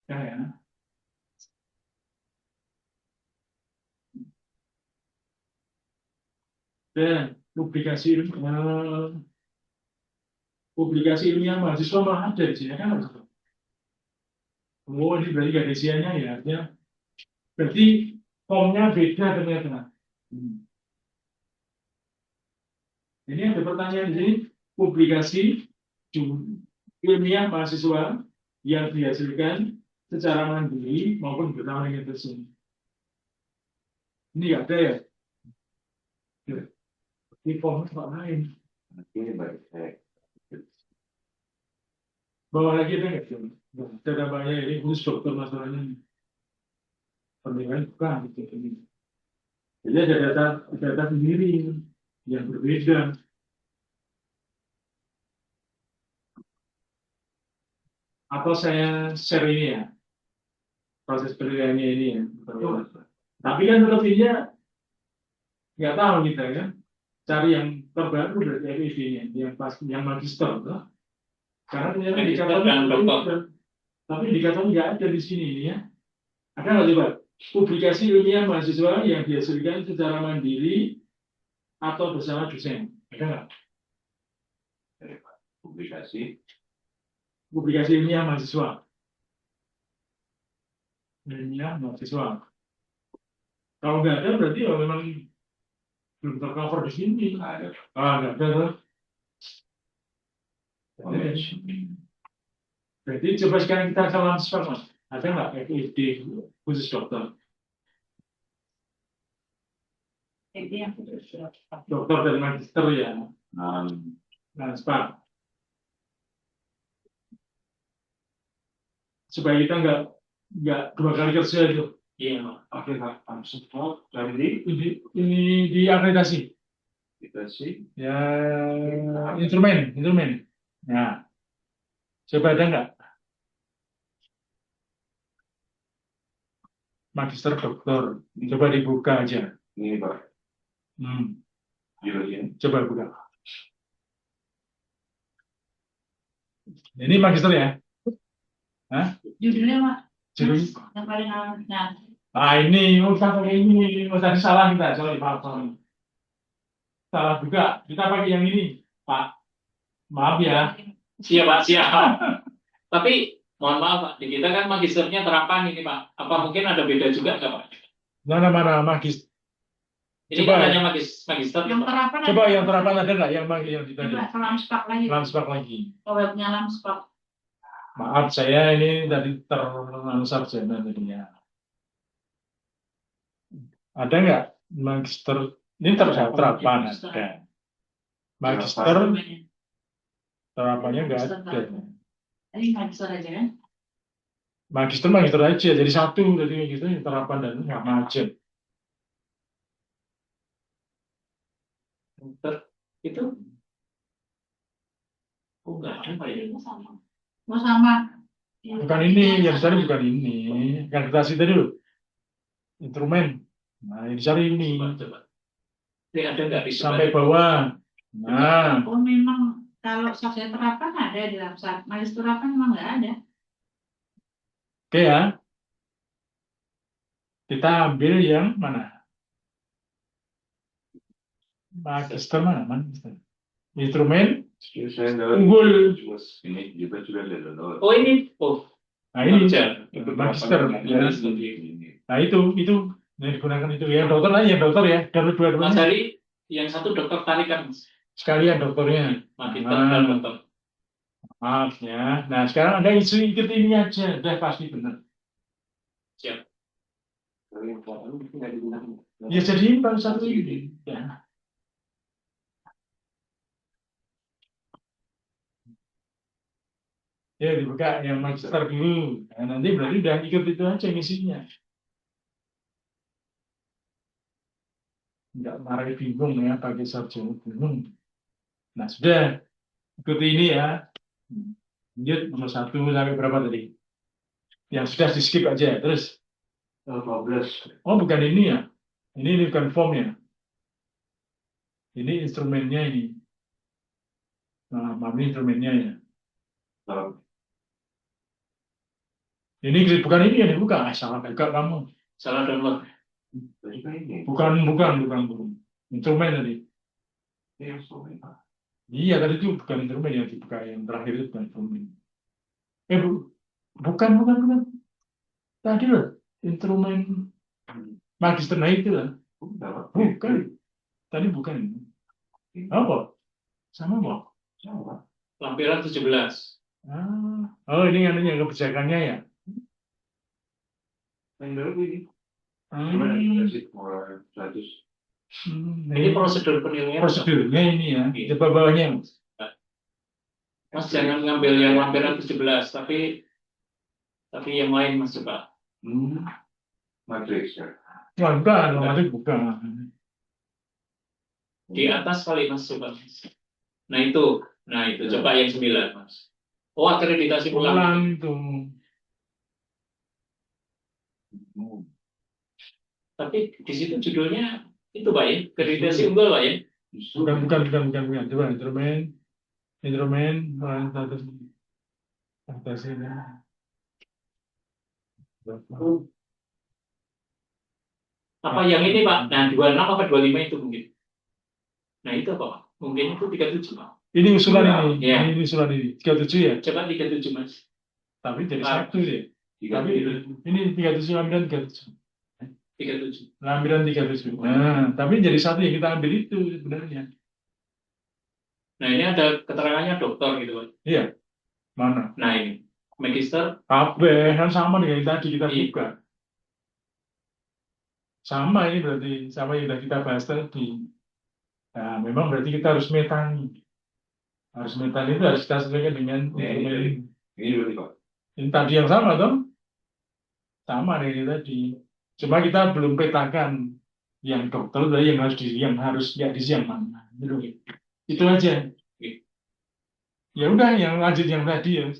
Ya. Dan publikasi ilmiah mahasiswa malah ada di sini kan? Oh, ini berarti gak ada isiannya ya, artinya berarti formnya beda ternyata. Ini ada pertanyaan di sini, publikasi ilmiah mahasiswa yang dihasilkan secara mandiri maupun bersama dengan dosen. Ini nggak ada ya? Di format tempat lain. Bawa lagi ada nggak? Ada banyak ini khusus dokter masalahnya. Penilaian bukan gitu. Jadi ada data sendiri yang berbeda. Atau saya share ini ya, proses penilaiannya ini ya. Tapi kan tetap dia nggak tahu kita kan. Cari yang terbaru dari FEV-nya, yang magister. Karena ternyata indikatornya, tapi indikatornya nggak ada di sini ini ya. Ada nggak coba? Publikasi ilmiah mahasiswa yang dihasilkan secara mandiri atau bersama dosen. Ada nggak? Publikasi ilmiah mahasiswa. Ilmiah mahasiswa. Kalau nggak ada berarti ya memang belum tercover di sini. Nggak ada. Berarti coba sekarang kita ke Lansper, Mas. Ada nggak FED khusus dokter? Dokter dan magister ya. Lansper. Supaya kita nggak dua kali kerja itu. Iya. Oke, Pak. Ini di akreditasi. Ya, instrumen. Nah, coba ada nggak? Magister doktor. Coba dibuka aja. Ini Pak. Coba buka. Ini magister ya? Hah? Judulnya Pak. Judul? Yang paling awalnya. Ini, pakai ini. Tadi salah kita. Sorry, Pak. Salah juga. Kita pakai yang ini, Pak. Maaf ya. Siap, Pak. Siap. Tapi, mohon maaf, Pak. Di kita kan magisternya terapan ini, Pak. Apa mungkin ada beda juga, nggak, Pak? Mana magister? Ini kan hanya magister. Yang terapan. Coba yang terapan ada nggak? Yang di tadi? Lamspak lagi. Lamspak lagi. Webnya Lamspak. Maaf, saya ini tadi terlalu sarjana tadinya. Ada nggak magister? Ini terapan ada. Magister terapannya nggak ada. Ini magister aja kan? Magister aja. Jadi satu jadi gitu terapan dan nggak macet. Itu? Oh, nggak ada, Pak, ya? Sama. Bukan ini, yang tadi bukan ini. Yang akreditasi tadi loh. Instrumen. Nah, yang dicari ini. Coba. Ini ada nggak di sampai bawah. Nah. Oh, memang kalau sarjana terapan ada di Lamspak. Magister terapan memang nggak ada. Oke ya. Kita ambil yang mana? Magister mana? Instrumen unggul. Ini juga sudah ada. Oh, ini. Oh. Nah, ini magister. Nah, itu yang digunakan itu ya dokter lah ya dokter ya. Kalau dua-duanya. Mas Hari, yang satu dokter tarikan. Sekalian dokternya. Magister dan dokter. Maaf ya. Nah, sekarang Anda ikut ini aja. Udah pasti benar. Siap. Ya jadi baru satu ini. Ya. Ya dibuka yang magister dulu. Nah, nanti berarti udah ikut itu aja ngisinya. Enggak marah bingung ya pakai sarjana bingung. Nah sudah ikuti ini ya. Lanjut nomor 1 sampai berapa tadi? Yang sudah di skip aja. Terus 12. oh bukan ini ya. Ini bukan formnya. Ini instrumennya ini. Nah, ini instrumennya ya. Ini bukan ini yang dibuka, salah buka kamu. Salah download. Tadi kan ini. Bukan. Instrumen tadi. Ini yang sulit, Pak. Iya, tadi itu bukan instrumen yang dibuka, yang terakhir itu bukan instrumen. Bukan. Tadi loh, instrumen magister, nah itu lah. Bukan. Tadi bukan. Apa? Sama Pak? Sama. Lampiran 17. Oh, ini anunya kebijakannya ya? Yang baru ini. Gimana? Hmm. Kasih 100. Ini prosedur penilaian. Prosedurnya ini ya. Iya. Coba bawahnya. Mas jangan ngambil yang lampiran 17, tapi yang lain Mas coba. Matrix ya. Wah, bukan, otomatis bukan. Di atas kali Mas coba. Nah itu coba yang 9 Mas. Oh, akreditasi ulang. Ulang itu. Tapi di situ judulnya itu Pak ya, akreditasi unggul Pak ya. Bukan. Coba instrumen, status ini. Apa yang ini Pak? Nah 26 apa 25 itu mungkin. Nah itu apa Pak? Mungkin itu 37 Pak. Ini usulan ini. Ya. Ini usulan ini. 37 ya? Coba 37 Mas. Tapi jadi Ah. satu ya. Tapi ini 37 lampiran 37. 37. Lampiran 37. Nah, tapi jadi satu yang kita ambil itu sebenarnya. Nah ini ada keterangannya dokter gitu Pak. Iya. Mana? Nah ini magister. Kabeh kan sama dengan yang tadi kita Iya. buka. Sama ini berarti sama yang sudah kita bahas tadi. Nah, memang berarti kita harus metani. Harus metani itu harus kita sesuaikan dengan instrumen. Ini berarti Pak. Ini tadi yang sama toh? Sama dengan yang tadi. Cuma kita belum petakan yang dokter tadi yang harus ya di yang mana. Gitu. Itu aja. Ya udah yang lanjut yang tadi ya.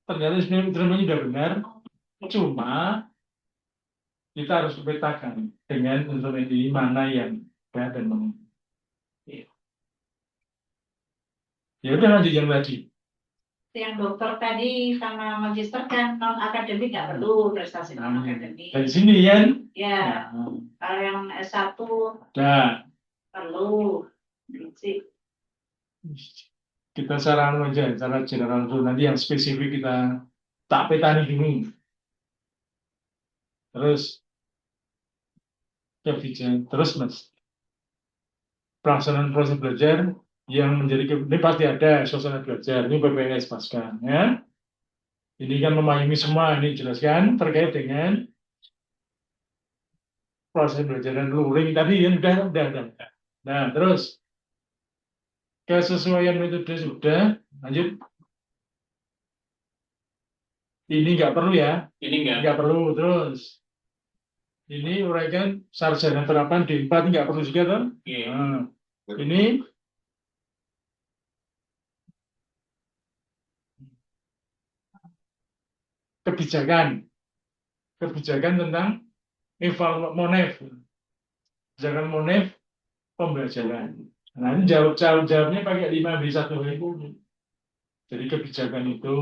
Ternyata sebenarnya sudah benar. Cuma kita harus petakan dengan instrumen ini mana yang benar dan mana. Ya udah lanjut yang tadi. Yang dokter tadi sama magister kan non akademik nggak perlu prestasi non akademik. Dari sini kan? Ya, Nah, kalau yang S1 nah, perlu. Sih. kita secara aja, secara general dulu. Nanti yang spesifik kita tak petani dulu. Terus kebijakan, terus mas, pelaksanaan proses belajar yang menjadi ini pasti ada suasana belajar. Ini PPS pasca, ya. Ini kan memayungi semua. Ini jelaskan terkait dengan proses belajar dan luring tadi yang udah. Nah, terus kesesuaian metode sudah, lanjut. Ini nggak perlu ya? Ini enggak. Nggak perlu. Terus ini uraikan sarjana terapan D4 nggak perlu juga kan? Iya. Nah, ini kebijakan tentang Monef, kebijakan Monef pembelajaran. Nah, ini jawabnya pakai 5B1 itu. Jadi kebijakan itu,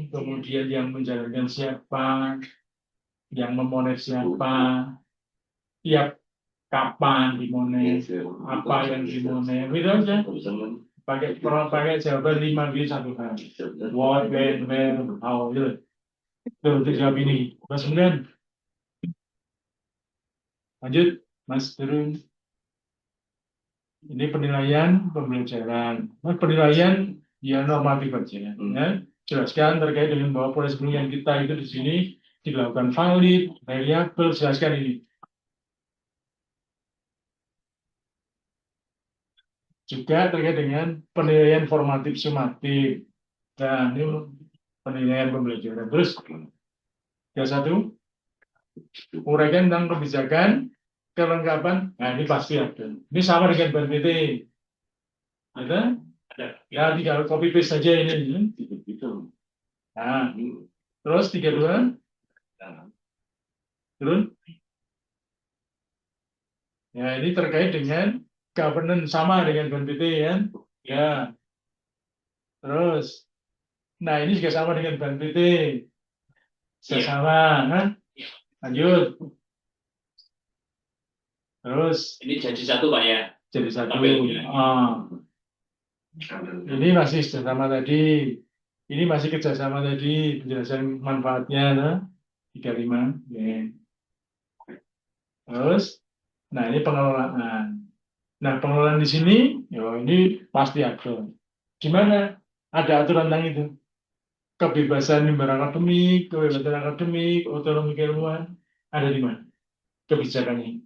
kemudian yang menjalankan siapa, yang memonef siapa, tiap kapan dimonef, apa yang dimonef, itu aja. Pakai jawaban 5B1 hal. What, when, where, how, gitu. Tuh, untuk jawab ini. Mas kemudian lanjut, Mas turun. Ini penilaian pembelajaran. Mas penilaian ya normatif aja. Ya. Jelaskan terkait dengan bahwa proses penilaian kita itu di sini dilakukan valid, variabel, jelaskan ini. Juga terkait dengan penilaian formatif sumatif. Nah, ini penilaian pembelajaran. Terus, yang satu, uraikan tentang kebijakan, kelengkapan. Nah, ini pasti ada. Ini sama dengan BNPT. Ada? Ada. Ya, tinggal copy paste saja ini. Nah, terus 32. Turun. Ya, ini terkait dengan governance sama dengan BNPT ya. Ya. Terus, nah ini juga sama dengan BNPT. Sama, kan? Iya. Lanjut. Terus Ini jadi satu Pak ya. jadi satu. Tabelnya. Ini masih kerjasama tadi. Ini masih kerjasama tadi. Penjelasan manfaatnya, nah. 35. Ya. Terus, nah ini pengelolaan. Nah pengelolaan di sini, ya ini pasti ada. Gimana? Ada aturan tentang itu. Kebebasan mimbar akademik, kebebasan akademik, otonomi keilmuan, ada di mana? Kebijakannya.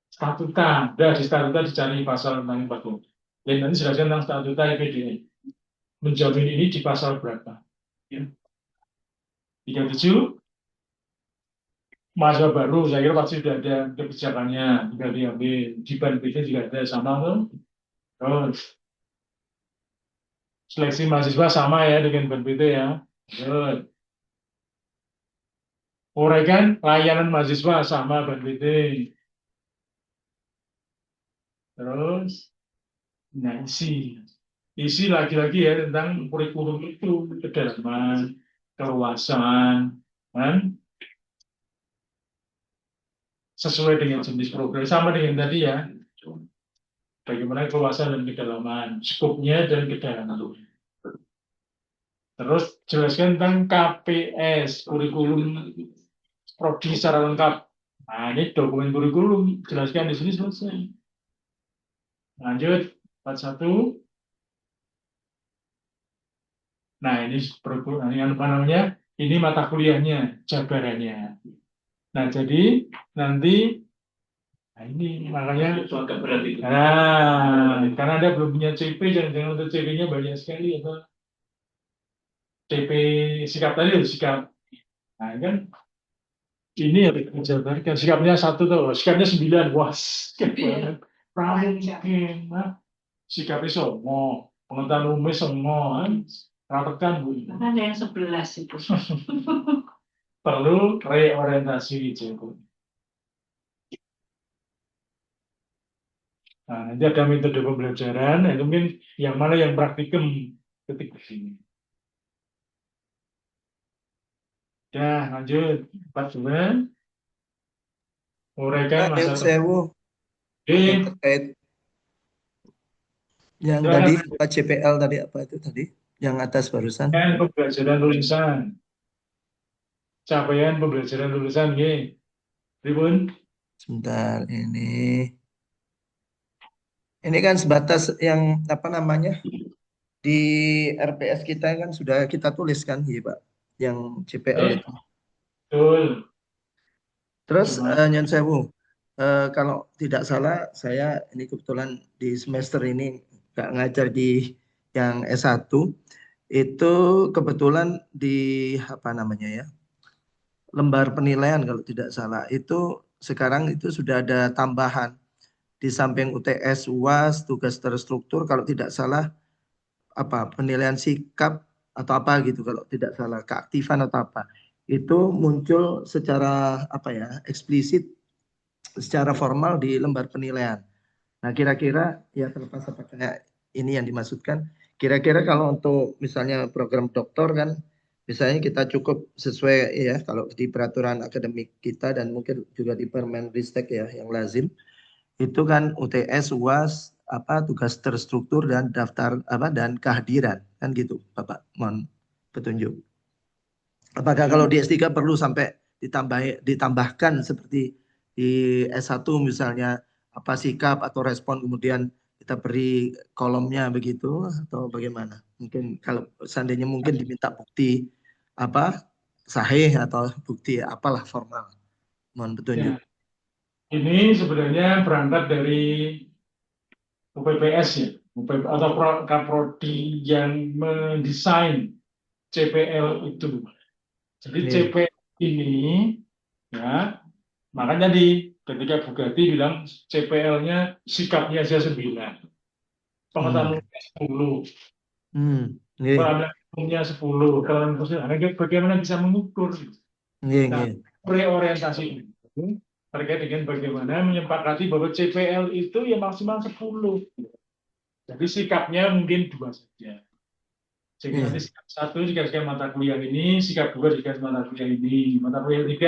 Statuta, ada di statuta dicari pasal tentang 40. Dan nanti jelaskan tentang statuta IPDN. Menjamin ini di pasal berapa? Ya. 37. Mahasiswa baru, saya kira pasti sudah ada kebijakannya, tinggal diambil. Di BAN-BD juga ada sama tuh. Terus, seleksi mahasiswa sama ya dengan BAN-BD ya. Terus, uraikan layanan mahasiswa sama BAN-BD. Terus, nah isi lagi-lagi ya tentang kurikulum itu, kedalaman, keluasan, kan? Sesuai dengan jenis program, sama dengan tadi ya. Bagaimana keluasan dan kedalaman, skopnya dan kedalaman. Terus jelaskan tentang KPS, kurikulum prodi secara lengkap. Nah, ini dokumen kurikulum, jelaskan di sini selesai. Lanjut, 41. Nah, ini apa namanya? Ini mata kuliahnya, jabarannya. Nah, jadi nanti nah ini makanya Agak berat itu. nah, karena Anda belum punya CP, jangan untuk CP-nya banyak sekali apa? CP sikap tadi harus sikap. Nah, kan ini harus dijabarkan. Sikapnya 1 tuh, sikapnya 9. Wah, sikap banget. Mungkin, nah, sikapnya semua, pengetahuan umum semua, ratekan Bu. Kan ada yang 11 itu. Perlu reorientasi gitu. Nah, nanti ada metode pembelajaran, itu mungkin yang mana yang praktikum ketik di sini. Ya, lanjut. 42. Uraikan Pak, masa sewu depan. terkait yang Silakan. tadi Pak CPL tadi apa itu tadi yang atas barusan Dan pembelajaran tulisan. Capaian pembelajaran tulisan, nggih. Pripun? sebentar ini kan sebatas yang apa namanya di RPS kita kan sudah kita tuliskan ya Pak yang CPL itu. Betul. Terus Cuma- Nyon Sewu, kalau tidak salah saya ini kebetulan di semester ini nggak ngajar di yang S1 itu kebetulan di apa namanya ya lembar penilaian kalau tidak salah itu sekarang itu sudah ada tambahan di samping UTS UAS tugas terstruktur kalau tidak salah apa penilaian sikap atau apa gitu kalau tidak salah keaktifan atau apa itu muncul secara apa ya eksplisit secara formal di lembar penilaian. Nah kira-kira ya terlepas apakah ini yang dimaksudkan kira-kira kalau untuk misalnya program doktor kan misalnya kita cukup sesuai ya kalau di peraturan akademik kita dan mungkin juga di Permenristek ya yang lazim itu kan UTS UAS apa tugas terstruktur dan daftar apa dan kehadiran kan gitu Bapak mohon petunjuk. Apakah kalau di S3 perlu sampai ditambahkan seperti di S1 misalnya apa sikap atau respon kemudian kita beri kolomnya begitu atau bagaimana? Mungkin kalau seandainya mungkin diminta bukti apa sahih atau bukti apalah formal. Mohon petunjuk. Ya. Ini sebenarnya berangkat dari UPPS ya, atau Kaprodi yang mendesain CPL itu. Jadi Iya. CPL ini, ya, makanya ketika Bu Gati bilang CPL-nya sikapnya saja 9, pengetahuan 10, Iya. pengetahuannya 10, bagaimana bisa mengukur? Iya, Nah, iya. reorientasi itu terkait dengan bagaimana menyepakati bahwa CPL itu ya maksimal 10. Jadi sikapnya mungkin 2 saja. Jadi nanti sikap 1 jika mata kuliah ini, sikap 2 jika mata kuliah ini, mata kuliah 3